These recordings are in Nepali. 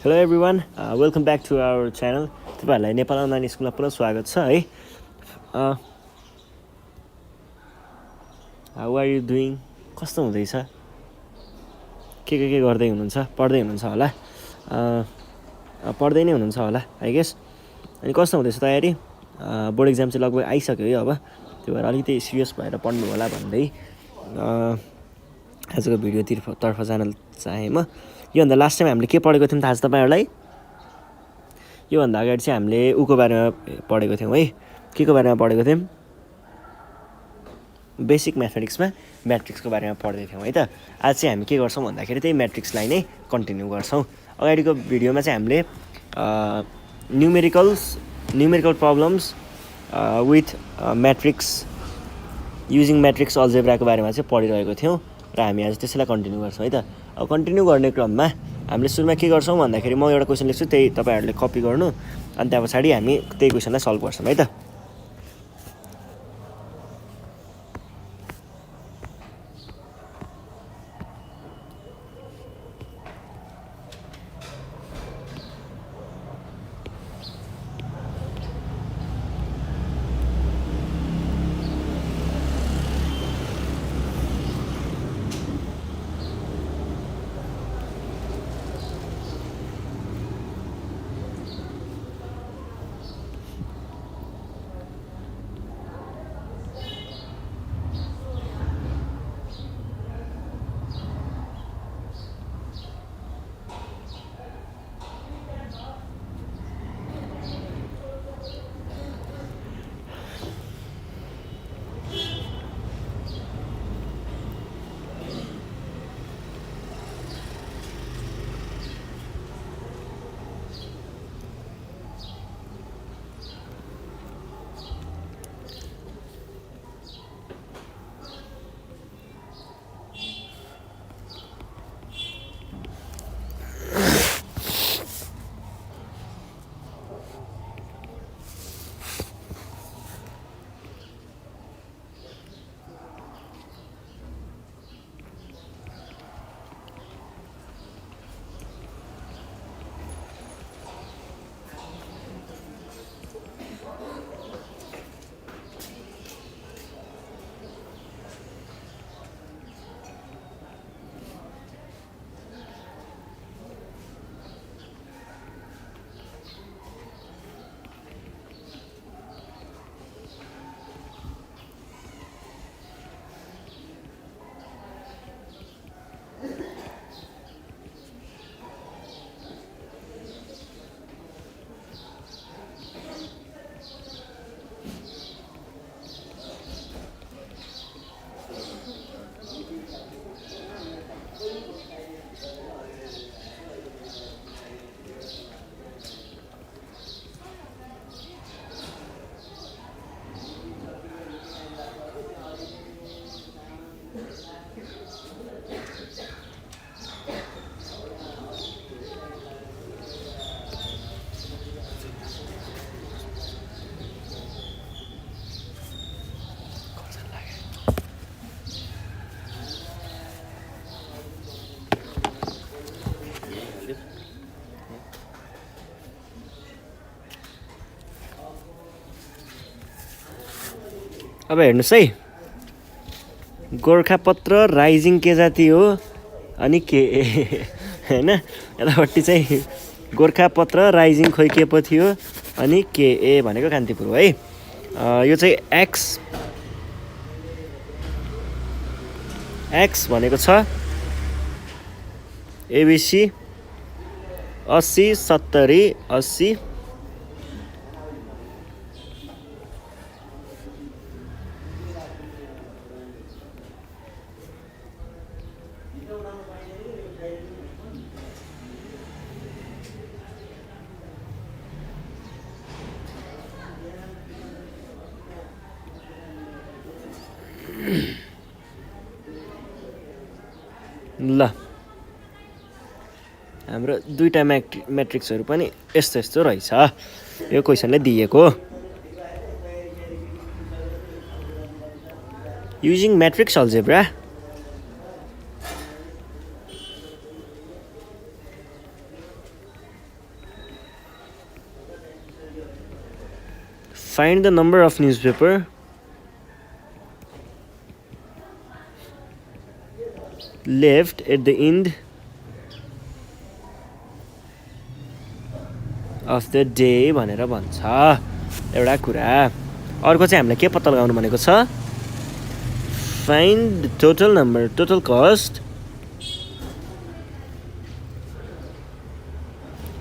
Hello everyone welcome back to our channel तपाईँहरूलाई नेपाल अनलाइन स्कुलमा पुनः स्वागत छ है हाउ आर यु डुइङ कस्तो हुँदैछ के गर्दै हुनुहुन्छ पढ्दै हुनुहुन्छ होला पढ्दै नै हुनुहुन्छ होला आई गेस अनि कस्तो हुँदैछ तयारी बोर्ड एक्जाम चाहिँ लगभग आइसक्यो है अब त्यो भएर अलिकति सिरियस भएर पढ्नु होला भन्दै आजको भिडियोतर्फ जान चाहेँ म योभन्दा लास्ट टाइम हामीले के पढेको थियौँ थाहा छ तपाईँहरूलाई योभन्दा अगाडि चाहिँ हामीले उको बारेमा पढेको थियौँ है के को बारेमा पढेको थियौँ बेसिक म्याथमेटिक्समा म्याट्रिक्सको बारेमा पढ्दै थियौँ है त आज चाहिँ हामी के गर्छौँ भन्दाखेरि त्यही म्याट्रिक्सलाई नै कन्टिन्यू गर्छौँ अगाडिको भिडियोमा चाहिँ हामीले numerical problems with matrix using matrix अल्जेब्राको बारेमा चाहिँ पढिरहेको थियौँ र हामी आज त्यसैलाई कन्टिन्यू गर्छौँ है त अब कन्टिन्यू गर्ने क्रममा हामीले सुरुमा के गर्छौँ भन्दाखेरि म एउटा क्वेसन लेख्छु त्यही तपाईँहरूले कपी गर्नु अनि त्यहाँ पछाडि हामी त्यही क्वेसनलाई सल्भ गर्छौँ है त अब हेर्नुहोस् है गोर्खापत्र राइजिङ के जाति हो अनि के हैन यतापट्टि चाहिँ गोर्खापत्र राइजिङ खोइ के पो थियो अनि के ए भनेको कान्तिपुर हो है यो चाहिँ एक्स भनेको छ एबिसी 80 70 80 ल हाम्रो दुईटा म्याट्रिक्सहरू पनि यस्तो रहेछ यो क्वेसनले दिएको using matrix algebra Find the number of newspaper left at the end of the day भनेर भन्छ एउटा कुरा। अर्को चाहिँ हामीलाई के पत्ता लगाउनु भनेको छ, find the total number, total cost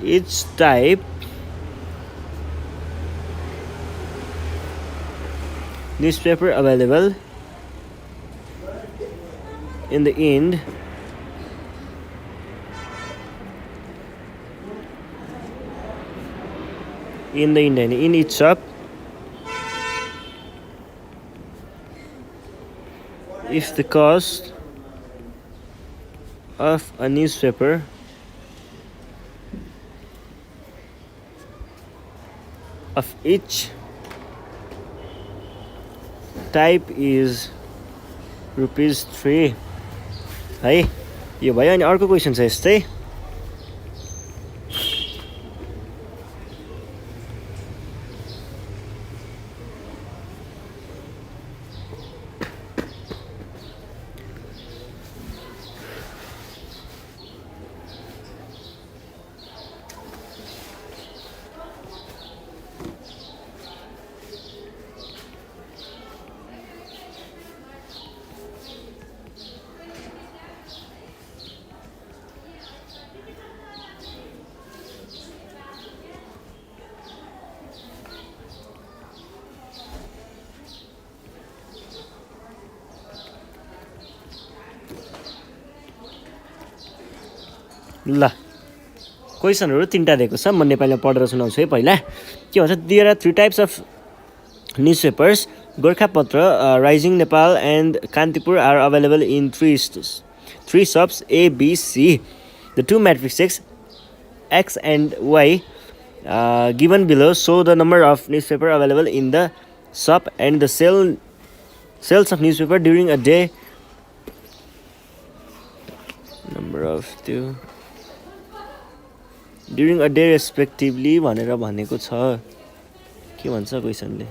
each type newspaper available in the end in each shop if the cost of a newspaper of each type is ₹3 है। यो भयो। अनि अर्को क्वेसन छ यस्तै, ल क्वेसनहरु तीनटा दिएको छ, म नेपालीमा पढेर सुनाउँछु है। पहिला के भन्छ, there are 3 types of newspapers, Gorkhapatra, rising Nepal and Kantipur are available in 3 shops A, B, C. The 2 matrices X and Y given below show the number of newspaper available in the shop and the sales of newspaper during a day. Number of 2 during a day respectively भनेर भनेको छ। के भन्छ क्वेसनले,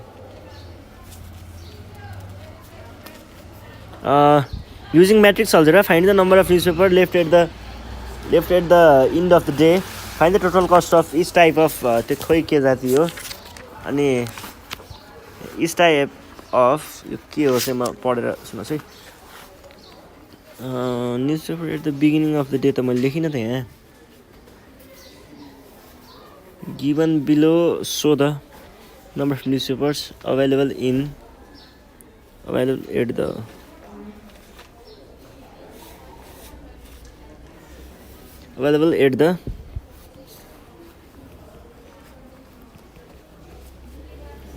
using matrix algebra find the number of newspaper left at the end of the day, find the total cost of each type of त्यो खोइ के जाति हो, अनि each type of यो के हो चाहिँ म पढेर सुनाउँछु है। Newspaper at the beginning of the day त मैले लेखिनँ त यहाँ। Given below so the number of newspapers available at the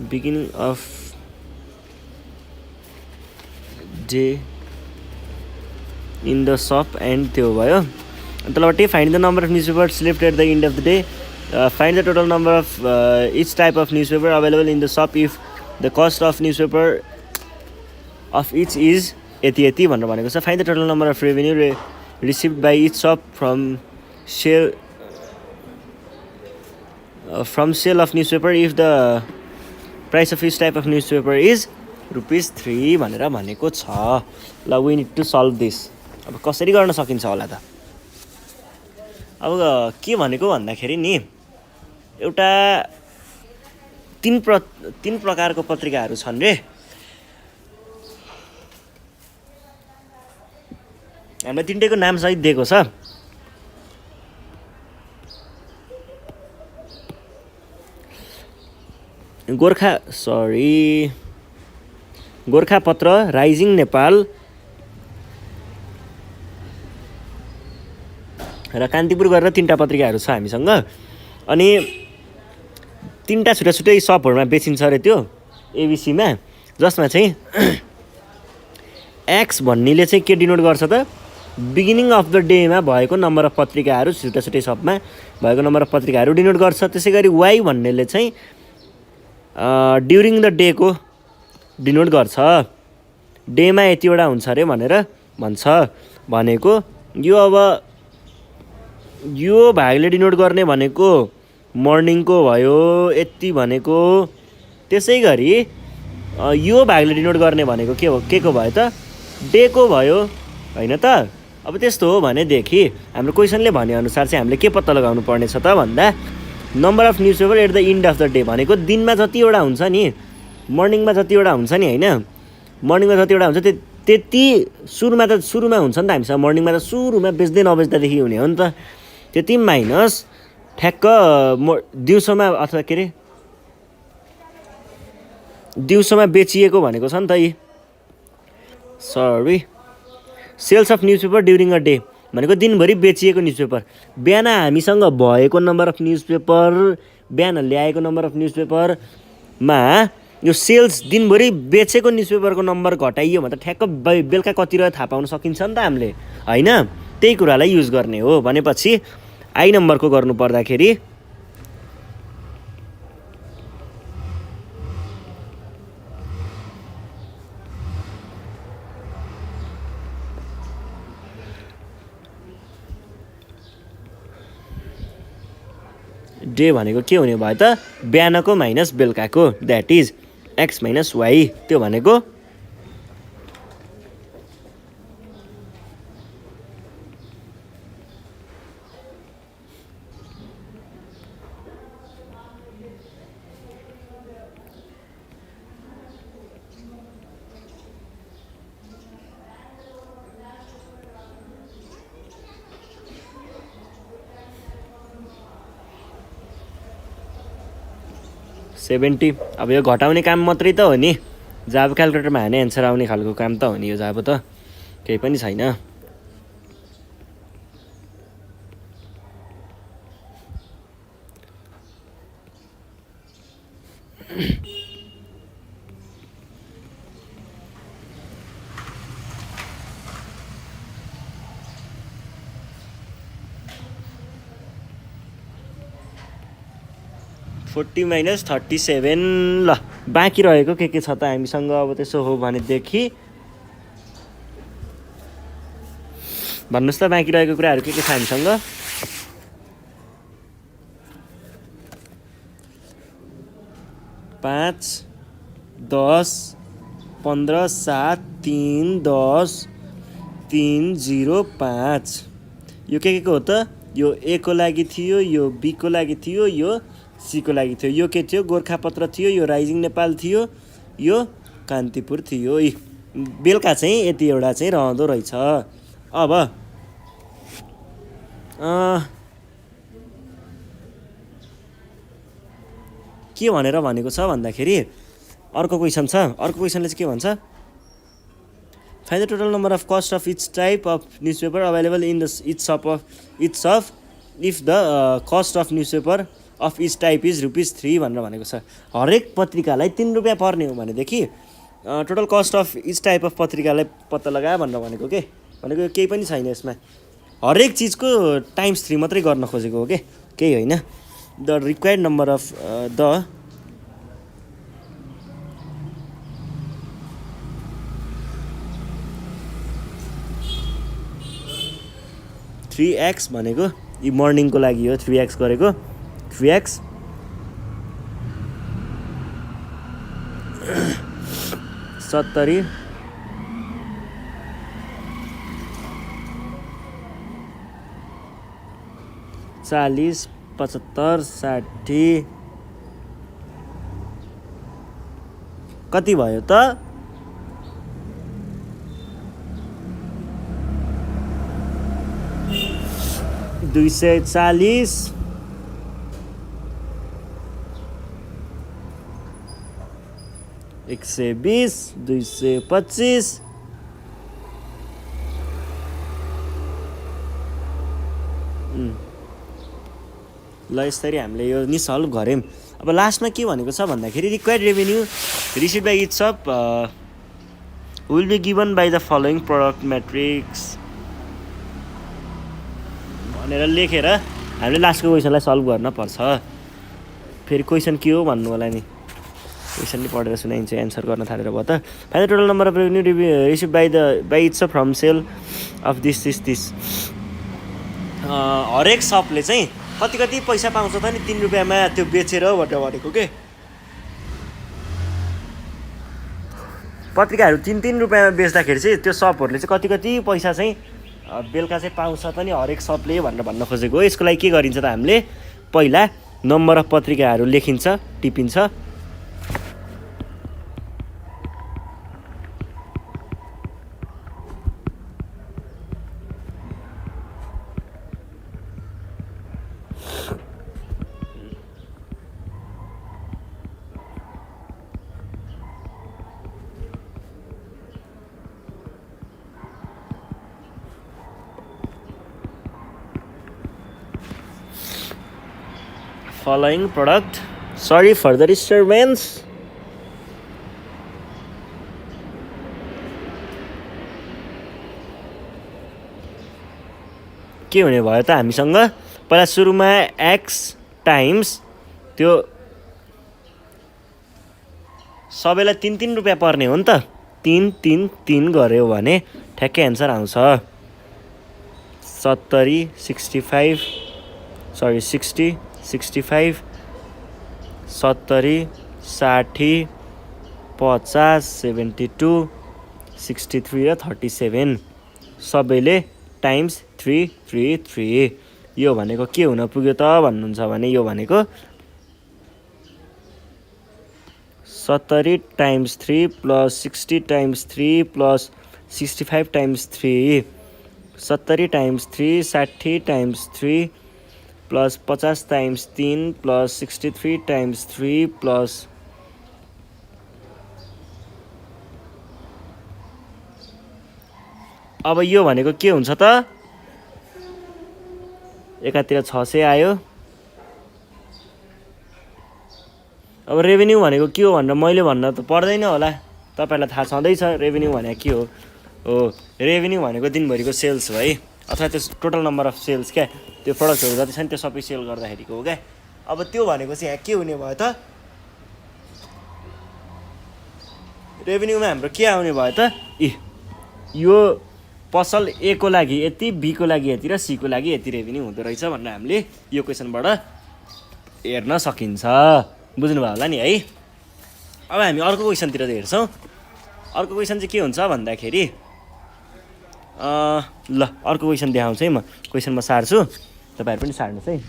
beginning of day in the shop and त्यो भयो। तलपट्टि find the number of newspapers left at the end of the day, find the total number of each type of newspaper available in the shop if the cost of newspaper of each is यति भनेर भनेको छ। find the total number of revenue received by each shop from sale of newspaper if the price of each type of newspaper is ₹3 भनेर भनेको छ। ल we need to solve this। अब कसरी गर्न सकिन्छ होला त। अब के भनेको भन्दाखेरि नि, एउटा तीन प्रकारको पत्रिकाहरू छन् रे। हामीलाई तीनटैको नाम सहित दिएको छ। गोरखापत्र, राइजिङ नेपाल र कान्तिपुर गरेर तीनटा पत्रिकाहरू छ हामीसँग। अनि तीनटा छुट्टा छुट्टै सपहरूमा बेचिन्छ अरे त्यो एबिसीमा, जसमा चाहिँ एक्स भन्नेले चाहिँ के डिनोट गर्छ त, बिगिनिङ अफ द डेमा भएको नम्बर अफ पत्रिकाहरू, छुट्टा छुट्टै सपमा भएको नम्बर अफ पत्रिकाहरू डिनोट गर्छ। त्यसै गरी वाई भन्नेले चाहिँ ड्युरिङ द डेको डिनोट गर्छ, डेमा यतिवटा हुन्छ अरे भनेर भन्छ। भनेको यो अब यो भागले डिनोट गर्ने भनेको मर्निङको भयो, यति भनेको त्यसै गरी यो भागले डिनोट गर्ने भनेको के को भयो त डेको भयो होइन त। अब त्यस्तो हो भनेदेखि हाम्रो क्वेसनले भनेअनुसार चाहिँ हामीले के पत्ता लगाउनु पर्ने छ त भन्दा number of newspaper at the end of the day भनेको दिनमा जतिवटा हुन्छ नि, मर्निङमा जतिवटा हुन्छ नि होइन, मर्निङमा जतिवटा हुन्छ त्यति सुरुमा हुन्छ नि त हामीसँग मर्निङमा त सुरुमा बेच्दै नबेच्दादेखि हुने हो नि त। त्यति माइनस ठ्याक्क दिउँसोमा अथवा के अरे दिउँसोमा बेचिएको भनेको छ नि त यी sales of newspaper during a day भनेको दिनभरि बेचिएको न्युज पेपर। बिहान हामीसँग भएको नम्बर अफ न्युज पेपर, बिहान ल्याएको नम्बर अफ न्युज पेपरमा यो सेल्स दिनभरि बेचेको न्युज पेपरको नम्बर घटाइयो भने त ठ्याक्क बेलुका कति रह्यो थाहा पाउन सकिन्छ नि त हामीले होइन। त्यही कुरालाई युज गर्ने हो भनेपछि आई नम्बरको गर्नु पर्दाखेरि डे भनेको के हुने भयो त बिहानको माइनस बेलुकाको, that is X minus Y. त्यो भनेको सेभेन्टी। अब यो घटाउने काम मात्रै त हो नि, जब क्यालकुलेटरमा हाने एन्सर आउने खालको काम त हो नि यो, जब त केही पनि छैन। Forty minus 37। ल बाँकी रहेको के छ त हामीसँग अब त्यसो हो भनेदेखि भन्नुहोस् त बाँकी रहेको कुराहरू के छ हामीसँग। 5 10 15 7 3 10 3 0 5। यो के को हो त? यो ए को लागि थियो, यो बी को लागि थियो, यो सी को लागि थियो। यो के थियो? गोर्खापत्र थियो, यो राइजिङ नेपाल थियो, यो कान्तिपुर थियो। बेलुका चाहिँ यति एउटा चाहिँ रहँदो रहेछ। अब के भनेर भनेको छ भन्दाखेरि अर्को क्वेसन छ। अर्को क्वेसनले चाहिँ के भन्छ? Find the total number of cost of each type of newspaper available in the each shop if the cost of newspaper of each type is ₹3 भनेर भनेको छ। हरेक पत्रिकालाई ₹3 पर्ने हो भनेदेखि total cost of each type of पत्रिकालाई पत्ता लगायो भनेर भनेको के भनेको केही पनि छैन यसमा। हरेक चिजको टाइम्स 3 मात्रै गर्न खोजेको हो के, केही होइन। The required number of the 3x भनेको यो मर्निङको लागि हो। 3x गरेको 3x 70 40 75 60 कति भयो त? 240 120 225 ल यसरी हामीले यो नि सल्भ गऱ्यौँ। अब लास्टमा के भनेको छ भन्दाखेरि required revenue receive by each shop will be given by the following product matrix भनेर लेखेर हामीले लास्टको क्वेसनलाई सल्भ गर्न पर्छ। फेरि क्वेसन के हो भन्नु होला नि, क्वेसन नि पढेर सुनाइन्छ एन्सर गर्न थालेर भयो त। Final total number of revenue receive by each from sale of this. हरेक सपले चाहिँ कति पैसा पाउँछ त नि ₹3 त्यो बेचेर भनेर भनेको के। पत्रिकाहरू 3-3 रुपियाँमा बेच्दाखेरि चाहिँ त्यो सपहरूले चाहिँ कति पैसा चाहिँ बेलुका चाहिँ पाउँछ त नि हरेक सपले भनेर भन्न खोजेको हो। यसको लागि के गरिन्छ त हामीले पहिला नम्बर अफ पत्रिकाहरू लेखिन्छ, टिपिन्छ। Following product, sorry for the disturbance. के हुने भयो त हामीसँग पहिला सुरुमा x टाइम्स त्यो सबैलाई 3-3 रुपियाँ पर्ने हो नि त। 3-3-3 गऱ्यो भने ठ्याक्कै एन्सर आउँछ। 70 65 सरी 60 65 70 60 50 72 63 र 37 सबैले टाइम्स 333। यो भनेको के हुन पुग्यो त भन्नुहुन्छ भने यो भनेको 70 times 3 plus 60 times 3 plus 65 times 3 70 times 3 60 times 3 plus 50 times 3 plus 63 times 3 plus अब यो भनेको के हुन्छ त एकातिर 600 आयो। अब रेभेन्यू भनेको के हो भनेर मैले भन्न त पर्दैन होला, तपाईहरुलाई थाहा छँदैछ रेभेन्यू भनेको के हो। रेभेन्यू भनेको दिनभरिको सेल्स हो है, अथवा त्यो टोटल नम्बर अफ सेल्स क्या, त्यो प्रडक्टहरु जति छन् त्यो सबै सेल गर्दाखेरिको हो क्या। अब त्यो भनेको चाहिँ यहाँ के हुने भयो त रेभेन्यूमा हाम्रो के आउने भयो त यो पसल ए को लागि यति, बी को लागि यति र सी को लागि यति रेभेन्यू हुँदो रहेछ भनेर हामीले यो क्वेशनबाट हेर्न सकिन्छ। बुझ्नु भयो होला नि है। अब हामी अर्को क्वेशनतिर हेर्छौं। अर्को क्वेशन चाहिँ के हुन्छ भन्दाखेरि ल अर्को क्वेशन देखाउँछु है म। क्वेशन म सार्छु, तपाईहरु पनि सार्नुस् है।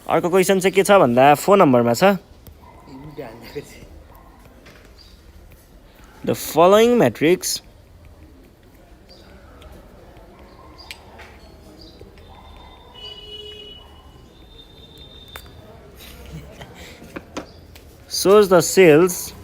अर्को क्वेशन चाहिँ के छ भन्दा 4 नम्बरमा छ। The following matrix shows the cells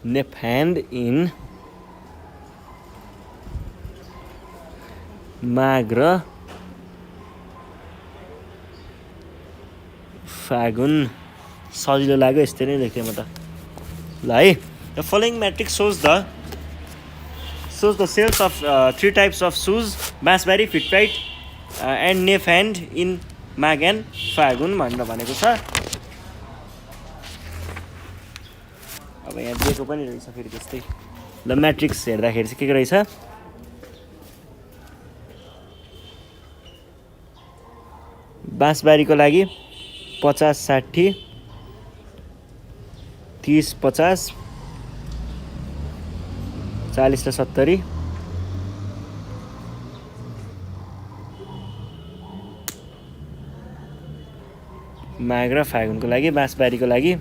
Nephand in Magra Fagun सजिलो लाग्यो यस्तै नै लेख्थे म त ल है। The following matrix shows the sales of 3 types of shoes Bansbury, Fitrite and Nephand in Mag and Fagun भनेर भनेको छ। अब यहाँ दिएको पनि रहेछ फेरि त्यस्तै। ल म्याट्रिक्स हेर्दाखेरि चाहिँ के रहेछ बाँसबारीको लागि 50 60 30 50 40 र 70 माग र फागुनको लागि, बाँसबारीको लागि,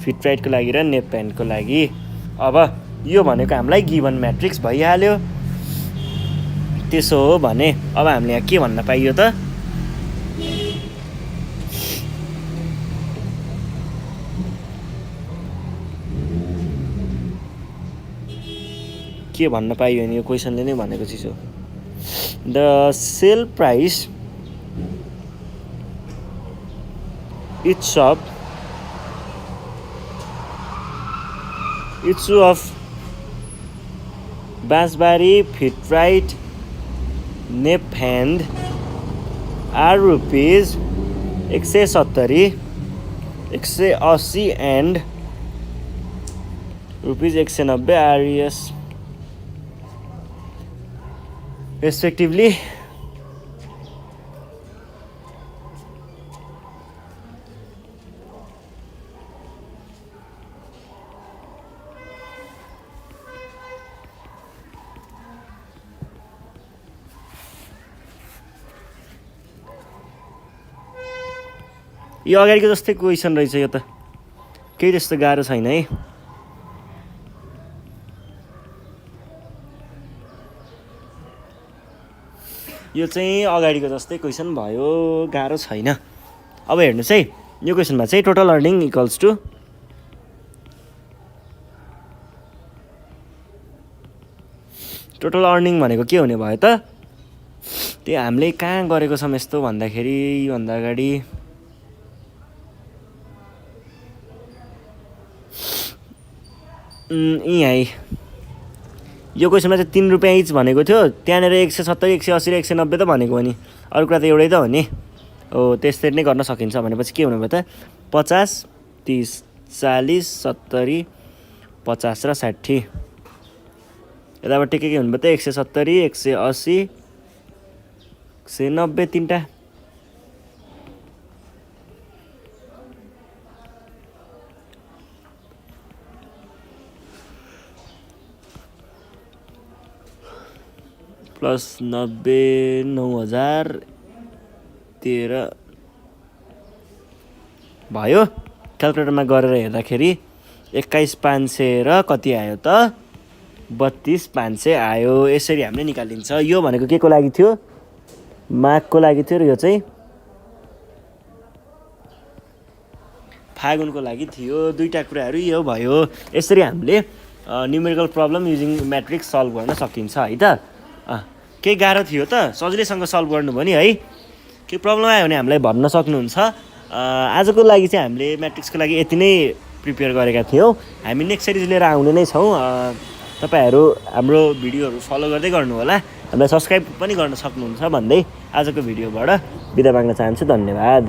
फिटराइटको लागि र नेपप्यान्टको लागि। अब यो भनेको हामीलाई गिभन म्याट्रिक्स भइहाल्यो। त्यसो हो भने अब हामीले यहाँ के भन्न पाइयो त के भन्न पाइयो नि यो क्वेशनले नै भनेको चिज हो। The sale price each of Bansbury, Fitrite, Nephand are rupees 170, 180 and rupees 190 RES respectively. यो अगाडिको जस्तै क्वेसन रहेछ यो त केही त्यस्तो गाह्रो छैन है यो चाहिँ अगाडिको जस्तै क्वेसन भयो गाह्रो छैन अब हेर्नुहोस् है यो क्वेसनमा चाहिँ total earning equals to total earning भनेको के हुने भयो त त्यो हामीले कहाँ गरेको छौँ यस्तो भन्दाखेरि योभन्दा अगाडि यहीँ यो क्वेसनमा चाहिँ 3 रुपियाँ इच भनेको थियो त्यहाँनिर 170 180 र 190 त भनेको हो नि अरू कुरा त एउटै त हो नि हो त्यसरी नै गर्न सकिन्छ भनेपछि के हुनु भयो त 50 30 40 70 50 र 60 यताबाट के हुनु भयो त 170 180 190 तीनटा प्लस 90 9000 13 भयो क्यालकुलेटरमा गरेर हेर्दाखेरि 21500 र कति आयो त 32500 आयो यसरी हामीले निकालिन्छ यो भनेको के को लागि थियो माघको लागि थियो र यो चाहिँ फागुनको लागि थियो दुईटा कुराहरू यो भयो यसरी हामीले numerical problem using matrix solve गर्न सकिन्छ है त केही गाह्रो थियो त सजिलैसँग सल्भ गर्नुभयो नि है केही प्रब्लम आयो भने हामीलाई भन्न सक्नुहुन्छ आजको लागि चाहिँ हामीले म्याट्रिक्सको लागि यति नै प्रिपेयर गरेका थियौँ हामी नेक्स्ट सिरिज लिएर आउने नै छौँ तपाईहरू हाम्रो भिडियोहरू फलो गर्दै गर्नु होला हामीलाई सब्स्क्राइब पनि गर्न सक्नुहुन्छ भन्दै आजको भिडियोबाट बिदा माग्न चाहन्छु धन्यवाद